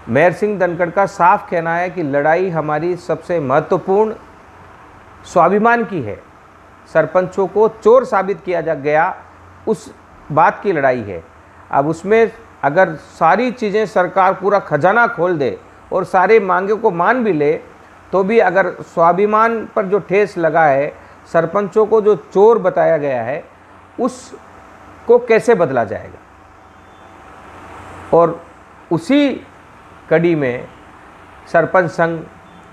मेहर सिंह धनखड़ का साफ कहना है कि लड़ाई हमारी सबसे महत्वपूर्ण स्वाभिमान की है। सरपंचों को चोर साबित किया जा गया, उस बात की लड़ाई है। अब उसमें अगर सारी चीज़ें सरकार पूरा खजाना खोल दे और सारे मांगे को मान भी ले, तो भी अगर स्वाभिमान पर जो ठेस लगा है, सरपंचों को जो चोर बताया गया है, उसको कैसे बदला जाएगा। और उसी कड़ी में सरपंच संघ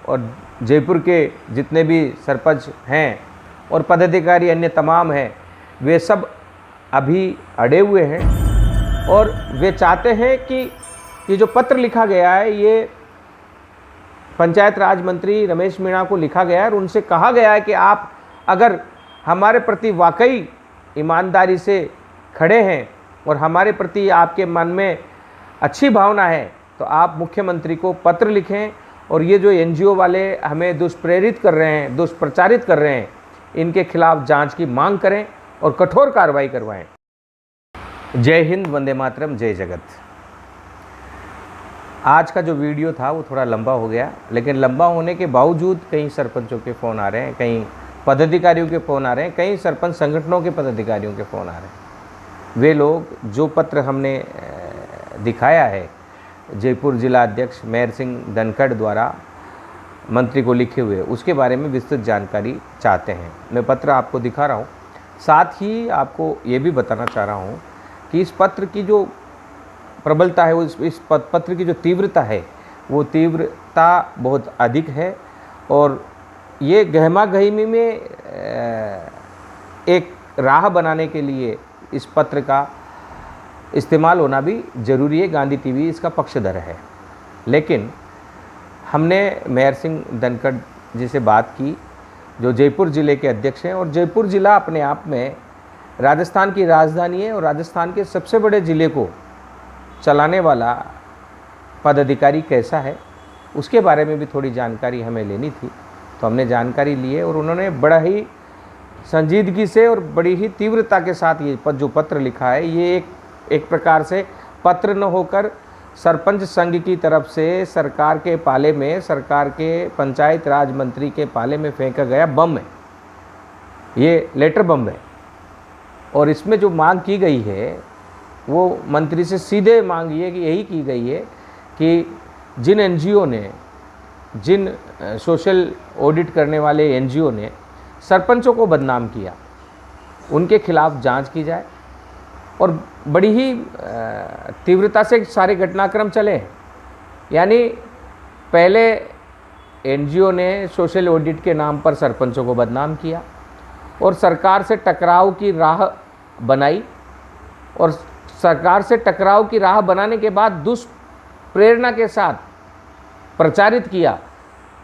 और जयपुर के जितने भी सरपंच हैं और पदाधिकारी अन्य तमाम हैं, वे सब अभी अड़े हुए हैं और वे चाहते हैं कि ये जो पत्र लिखा गया है, ये पंचायत राज मंत्री रमेश मीणा को लिखा गया है और उनसे कहा गया है कि आप अगर हमारे प्रति वाकई ईमानदारी से खड़े हैं और हमारे प्रति आपके मन में अच्छी भावना है, तो आप मुख्यमंत्री को पत्र लिखें और ये जो एनजीओ वाले हमें दुष्प्रेरित कर रहे हैं, दुष्प्रचारित कर रहे हैं, इनके खिलाफ जांच की मांग करें और कठोर कार्रवाई करवाएं। जय हिंद, वंदे मातरम, जय जगत। आज का जो वीडियो था वो थोड़ा लंबा हो गया, लेकिन लंबा होने के बावजूद कई सरपंचों के फ़ोन आ रहे हैं, कई पदाधिकारियों के फ़ोन आ रहे हैं, कई सरपंच संगठनों के पदाधिकारियों के फ़ोन आ रहे हैं। वे लोग जो पत्र हमने दिखाया है जयपुर जिला अध्यक्ष मेहर सिंह धनखड़ द्वारा मंत्री को लिखे हुए, उसके बारे में विस्तृत जानकारी चाहते हैं। मैं पत्र आपको दिखा रहा हूँ। साथ ही आपको ये भी बताना चाह रहा हूँ कि इस पत्र की जो प्रबलता है, वो इस पत्र की जो तीव्रता है, वो तीव्रता बहुत अधिक है और ये गहमा गहमी में एक राह बनाने के लिए इस पत्र का इस्तेमाल होना भी ज़रूरी है। गांधी टीवी इसका पक्षधर है। लेकिन हमने मेहर सिंह धनखड़ जी से बात की, जो जयपुर ज़िले के अध्यक्ष हैं, और जयपुर ज़िला अपने आप में राजस्थान की राजधानी है और राजस्थान के सबसे बड़े ज़िले को चलाने वाला पदाधिकारी कैसा है, उसके बारे में भी थोड़ी जानकारी हमें लेनी थी। तो हमने जानकारी ली है और उन्होंने बड़ा ही संजीदगी से और बड़ी ही तीव्रता के साथ ये जो पत्र लिखा है, ये एक प्रकार से पत्र न होकर सरपंच संघ की तरफ से सरकार के पाले में, सरकार के पंचायत राज मंत्री के पाले में फेंका गया बम है। ये लेटर बम है और इसमें जो मांग की गई है वो मंत्री से सीधे मांग ये कि यही की गई है कि जिन एनजीओ ने, जिन सोशल ऑडिट करने वाले एनजीओ ने सरपंचों को बदनाम किया, उनके खिलाफ जांच की जाए और बड़ी ही तीव्रता से सारे घटनाक्रम चले हैं। यानी पहले एनजीओ ने सोशल ऑडिट के नाम पर सरपंचों को बदनाम किया और सरकार से टकराव की राह बनाई और सरकार से टकराव की राह बनाने के बाद दुष्प्रेरणा के साथ प्रचारित किया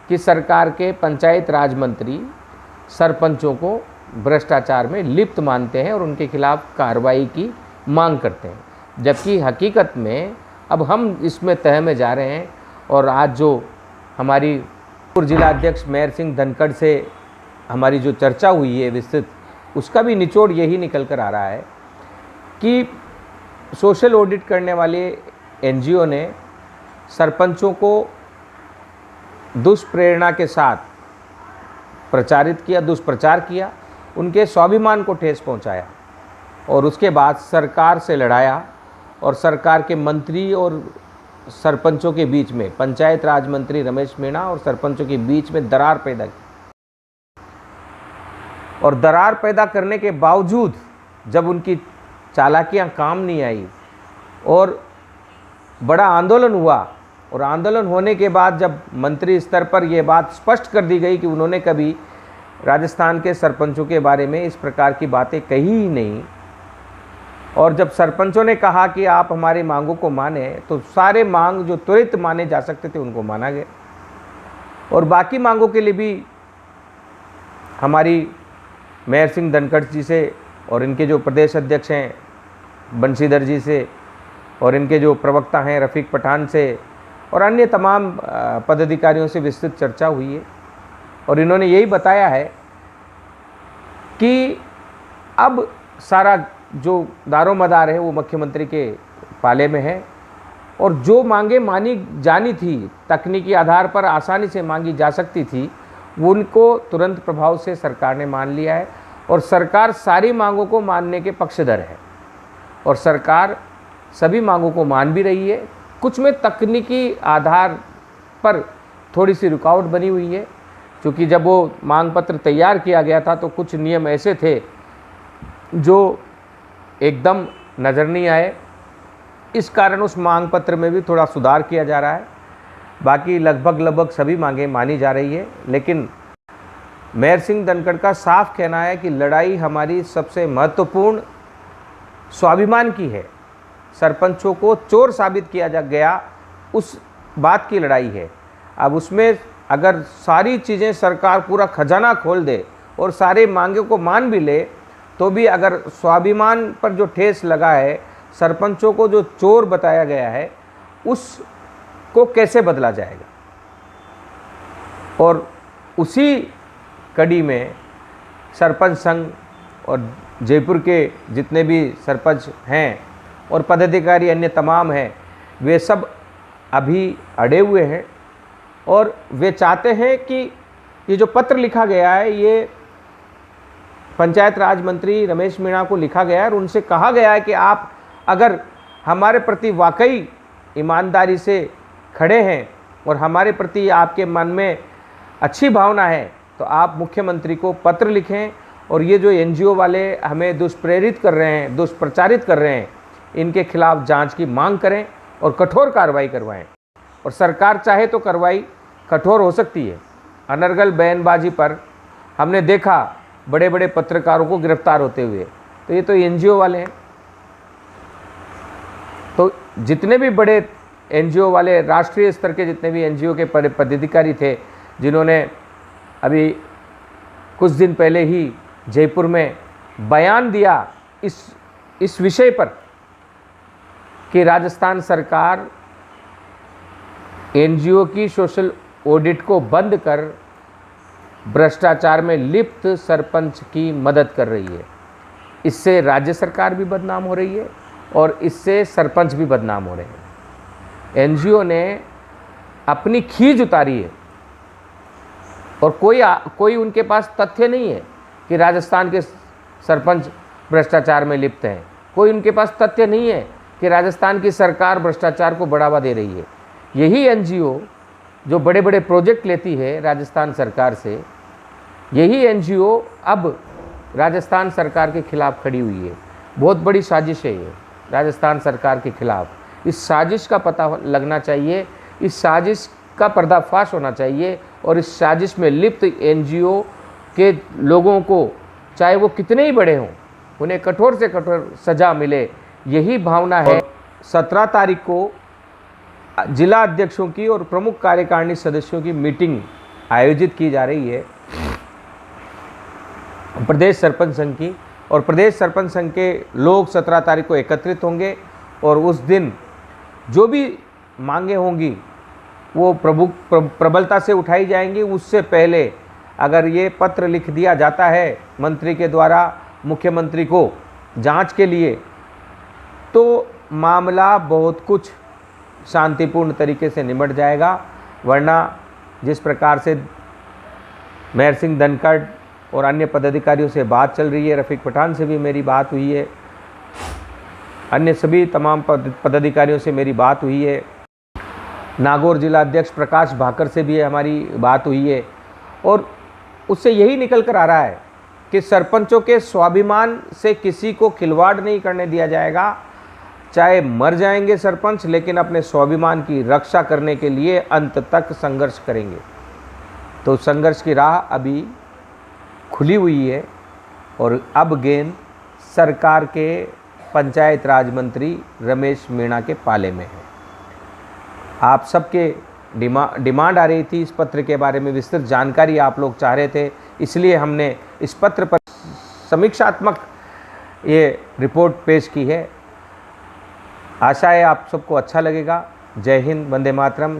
कि सरकार के पंचायत राज मंत्री सरपंचों को भ्रष्टाचार में लिप्त मानते हैं और उनके खिलाफ कार्रवाई की मांग करते हैं। जबकि हकीकत में अब हम इसमें तह में जा रहे हैं और आज जो हमारी जिला अध्यक्ष मेहर सिंह धनखड़ से हमारी जो चर्चा हुई है विस्तृत, उसका भी निचोड़ यही निकल कर आ रहा है कि सोशल ऑडिट करने वाले एनजीओ ने सरपंचों को दुष्प्रेरणा के साथ प्रचारित किया, दुष्प्रचार किया, उनके स्वाभिमान को ठेस पहुंचाया और उसके बाद सरकार से लड़ाया और सरकार के मंत्री और सरपंचों के बीच में, पंचायत राज मंत्री रमेश मीणा और सरपंचों के बीच में दरार पैदा की। और दरार पैदा करने के बावजूद जब उनकी चालाकियां काम नहीं आई और बड़ा आंदोलन हुआ और आंदोलन होने के बाद जब मंत्री स्तर पर यह बात स्पष्ट कर दी गई कि उन्होंने कभी राजस्थान के सरपंचों के बारे में इस प्रकार की बातें कही ही नहीं, और जब सरपंचों ने कहा कि आप हमारी मांगों को माने, तो सारे मांग जो त्वरित माने जा सकते थे उनको माना गया और बाकी मांगों के लिए भी हमारी मेहर सिंह धनखड़ जी से और इनके जो प्रदेश अध्यक्ष हैं बंशीधर जी से और इनके जो प्रवक्ता हैं रफ़ीक पठान से और अन्य तमाम पदाधिकारियों से विस्तृत चर्चा हुई है और इन्होंने यही बताया है कि अब सारा जो दारोमदार है वो मुख्यमंत्री के पाले में है और जो मांगे मानी जानी थी, तकनीकी आधार पर आसानी से मांगी जा सकती थी, उनको तुरंत प्रभाव से सरकार ने मान लिया है और सरकार सारी मांगों को मानने के पक्षधर है और सरकार सभी मांगों को मान भी रही है। कुछ में तकनीकी आधार पर थोड़ी सी रुकावट बनी हुई है, क्योंकि जब वो मांग पत्र तैयार किया गया था तो कुछ नियम ऐसे थे जो एकदम नज़र नहीं आए, इस कारण उस मांग पत्र में भी थोड़ा सुधार किया जा रहा है। बाकी लगभग सभी मांगें मानी जा रही है, लेकिन मेहर सिंह धनखड़ का साफ कहना है कि लड़ाई हमारी सबसे महत्वपूर्ण स्वाभिमान की है। सरपंचों को चोर साबित किया जा गया, उस बात की लड़ाई है। अब उसमें अगर सारी चीज़ें सरकार पूरा खजाना खोल दे और सारे मांगे को मान भी ले, तो भी अगर स्वाभिमान पर जो ठेस लगा है, सरपंचों को जो चोर बताया गया है, उसको कैसे बदला जाएगा। और उसी कड़ी में सरपंच संघ और जयपुर के जितने भी सरपंच हैं और पदाधिकारी अन्य तमाम हैं, वे सब अभी अड़े हुए हैं और वे चाहते हैं कि ये जो पत्र लिखा गया है, ये पंचायत राज मंत्री रमेश मीणा को लिखा गया है और उनसे कहा गया है कि आप अगर हमारे प्रति वाकई ईमानदारी से खड़े हैं और हमारे प्रति आपके मन में अच्छी भावना है, तो आप मुख्यमंत्री को पत्र लिखें और ये जो एनजीओ वाले हमें दुष्प्रेरित कर रहे हैं, दुष्प्रचारित कर रहे हैं, इनके खिलाफ जांच की मांग करें और कठोर कार्रवाई करवाएं। और सरकार चाहे तो कार्रवाई कठोर हो सकती है। अनर्गल बयानबाजी पर हमने देखा बड़े बड़े पत्रकारों को गिरफ्तार होते हुए, तो ये तो एनजीओ वाले हैं। तो जितने भी बड़े एनजीओ वाले, राष्ट्रीय स्तर के जितने भी एनजीओ के पदाधिकारी थे, जिन्होंने अभी कुछ दिन पहले ही जयपुर में बयान दिया इस विषय पर कि राजस्थान सरकार एनजीओ की सोशल ऑडिट को बंद कर भ्रष्टाचार में लिप्त सरपंच की मदद कर रही है, इससे राज्य सरकार भी बदनाम हो रही है और इससे सरपंच भी बदनाम हो रहे हैं। एनजीओ ने अपनी खीज उतारी है और कोई उनके पास तथ्य नहीं है कि राजस्थान के सरपंच भ्रष्टाचार में लिप्त हैं। कोई उनके पास तथ्य नहीं है कि राजस्थान की सरकार भ्रष्टाचार को बढ़ावा दे रही है। यही एनजीओ जो बड़े बड़े प्रोजेक्ट लेती है राजस्थान सरकार से, यही एनजीओ अब राजस्थान सरकार के खिलाफ खड़ी हुई है। बहुत बड़ी साजिश है ये राजस्थान सरकार के खिलाफ। इस साजिश का पता लगना चाहिए, इस साजिश का पर्दाफाश होना चाहिए और इस साजिश में लिप्त एनजीओ के लोगों को, चाहे वो कितने ही बड़े हों, उन्हें कठोर से कठोर सज़ा मिले, यही भावना है। 17 तारीख को जिला अध्यक्षों की और प्रमुख कार्यकारिणी सदस्यों की मीटिंग आयोजित की जा रही है प्रदेश सरपंच संघ की, और प्रदेश सरपंच संघ के लोग 17 तारीख को एकत्रित होंगे और उस दिन जो भी मांगे होंगी वो प्रबलता से उठाई जाएंगी। उससे पहले अगर ये पत्र लिख दिया जाता है मंत्री के द्वारा मुख्यमंत्री को जांच के लिए, तो मामला बहुत कुछ शांतिपूर्ण तरीके से निपट जाएगा। वरना जिस प्रकार से मेहर सिंह धनखड़ और अन्य पदाधिकारियों से बात चल रही है, रफ़ीक पठान से भी मेरी बात हुई है, अन्य सभी तमाम पदाधिकारियों से मेरी बात हुई है, नागौर जिला अध्यक्ष प्रकाश भाकर से भी हमारी बात हुई है, और उससे यही निकल कर आ रहा है कि सरपंचों के स्वाभिमान से किसी को खिलवाड़ नहीं करने दिया जाएगा। चाहे मर जाएंगे सरपंच, लेकिन अपने स्वाभिमान की रक्षा करने के लिए अंत तक संघर्ष करेंगे। तो संघर्ष की राह अभी खुली हुई है और अब गेंद सरकार के पंचायत राज मंत्री रमेश मीणा के पाले में है। आप सबके डिमांड आ रही थी इस पत्र के बारे में, विस्तृत जानकारी आप लोग चाह रहे थे, इसलिए हमने इस पत्र पर समीक्षात्मक ये रिपोर्ट पेश की है। आशा है आप सबको अच्छा लगेगा। जय हिंद, वंदे मातरम।